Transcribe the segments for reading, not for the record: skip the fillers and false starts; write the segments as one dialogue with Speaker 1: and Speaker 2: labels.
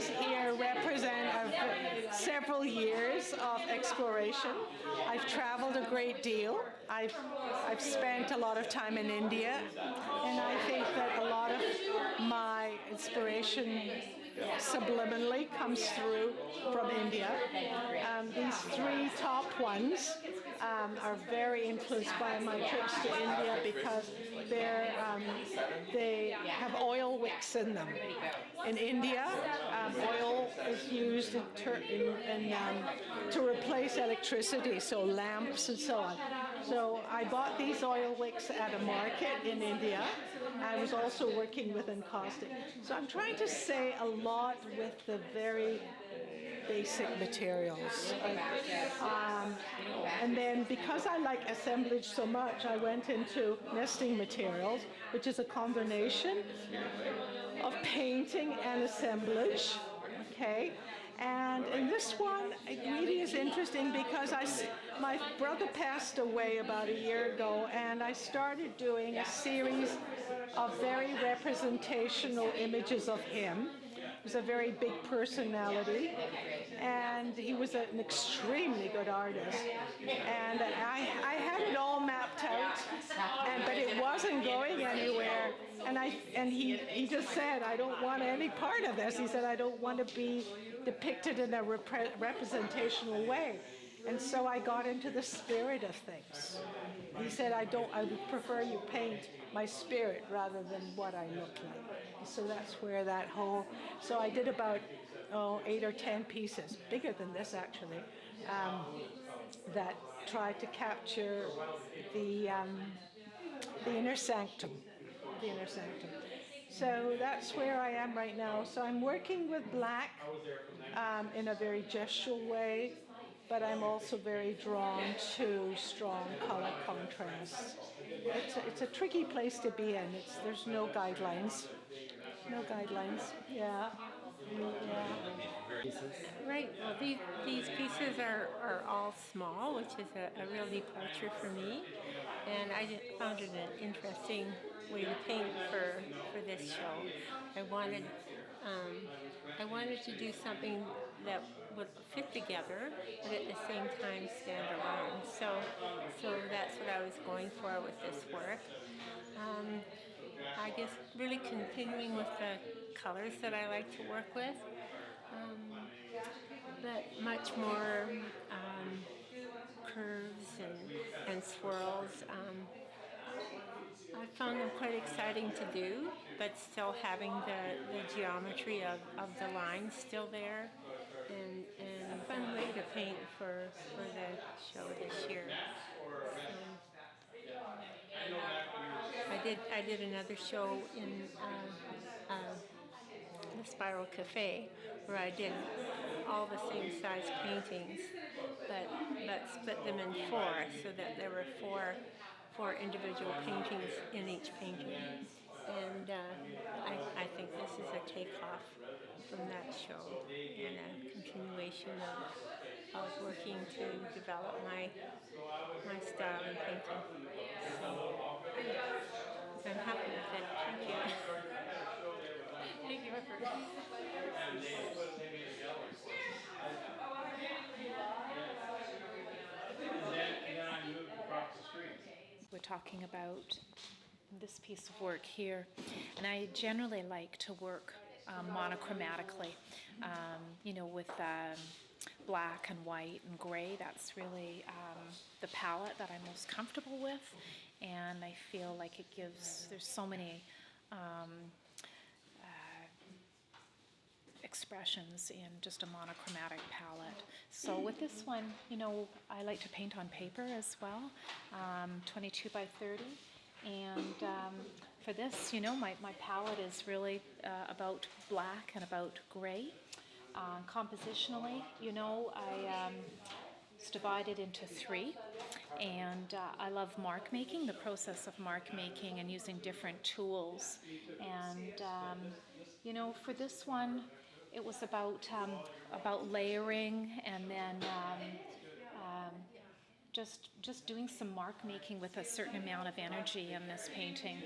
Speaker 1: pieces here represent several years of exploration. I've traveled a great deal. I've spent a lot of time in India, and I think that a lot of my inspiration subliminally comes through from India. These three top ones are very influenced by my trips to India because they have oil wicks in them. In India, oil is used to replace electricity, so lamps and so on. So I bought these oil wicks at a market in India. I was also working with encaustic. So I'm trying to say a lot with the very basic materials. And then because I like assemblage so much, I went into nesting materials, which is a combination of painting and assemblage. Okay. And in this one, it really is interesting because my brother passed away about a year ago, and I started doing a series of very representational images of him. He was a very big personality, and he was an extremely good artist. And I had it all mapped out, but it wasn't going anywhere. And he just said, I don't want any part of this. He said, I don't want to be depicted in a representational way. And so I got into the spirit of things. He said, I would prefer you paint my spirit rather than what I look like. So that's where that whole, so I did about 8 or 10 pieces, bigger than this actually, that tried to capture the inner sanctum, So that's where I am right now. So I'm working with black in a very gestural way, but I'm also very drawn to strong color contrasts. It's a tricky place to be in. There's no guidelines. Yeah.
Speaker 2: Right. Well, these pieces are all small, which is a real departure for me, and I just found it an interesting way to paint for this show. I wanted to do something that would fit together, but at the same time stand alone. So that's what I was going for with this work. I guess really continuing with the colors that I like to work with, but much more curves and swirls. I found them quite exciting to do, but still having the geometry of the lines still there, and a fun way to paint for the show this year. I did another show in the Spiral Cafe where I did all the same size paintings, but split them in 4 so that there were four individual paintings in each painting. And I think this is a takeoff from that show and a continuation of working to develop my style in painting. So I'm happy with it. Thank you. Thank you, Edward.
Speaker 3: We're talking about this piece of work here, and I generally like to work monochromatically, with black and white and gray. That's really the palette that I'm most comfortable with, and I feel like there's so many expressions in just a monochromatic palette. So with this one, I like to paint on paper as well, 22 by 30. And for this, my palette is really about black and about gray. Compositionally, it's divided into 3. And I love mark making, the process of mark making and using different tools. And, for this one, it was about layering and then just doing some mark making with a certain amount of energy in this painting.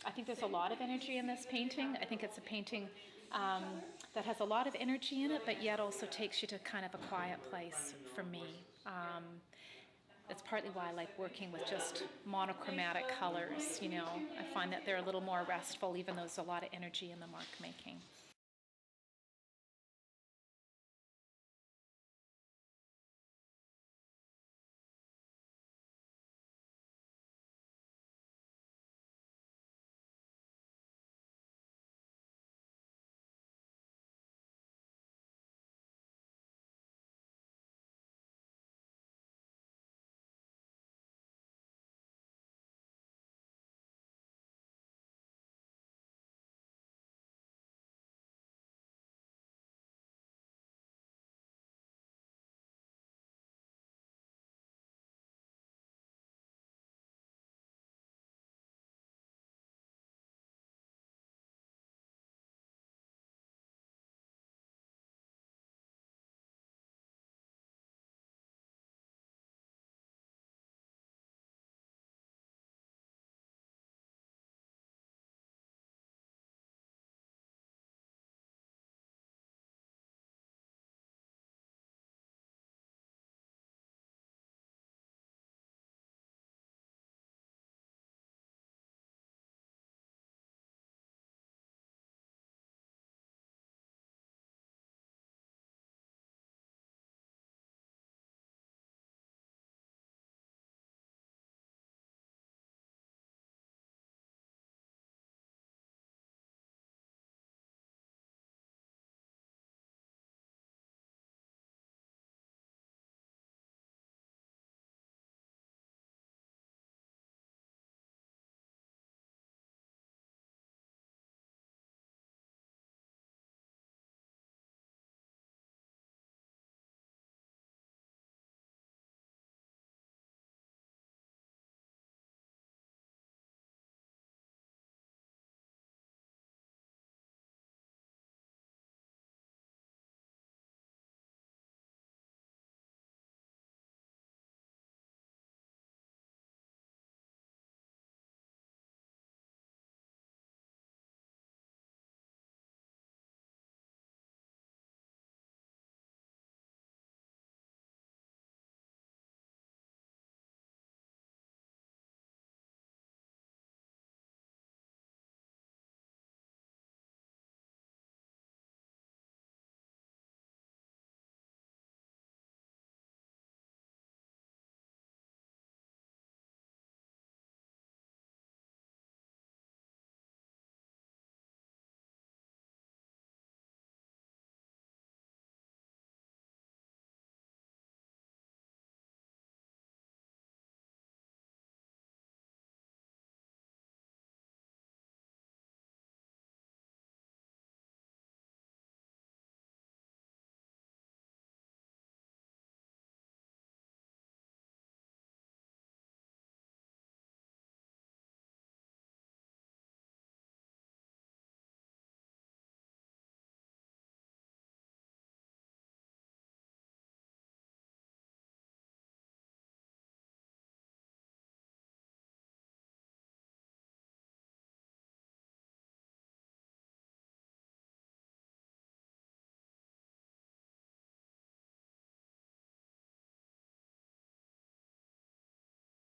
Speaker 3: I think there's a lot of energy in this painting. I think it's a painting that has a lot of energy in it, but yet also takes you to kind of a quiet place for me. That's partly why I like working with just monochromatic colors, you know. I find that they're a little more restful, even though there's a lot of energy in the mark making.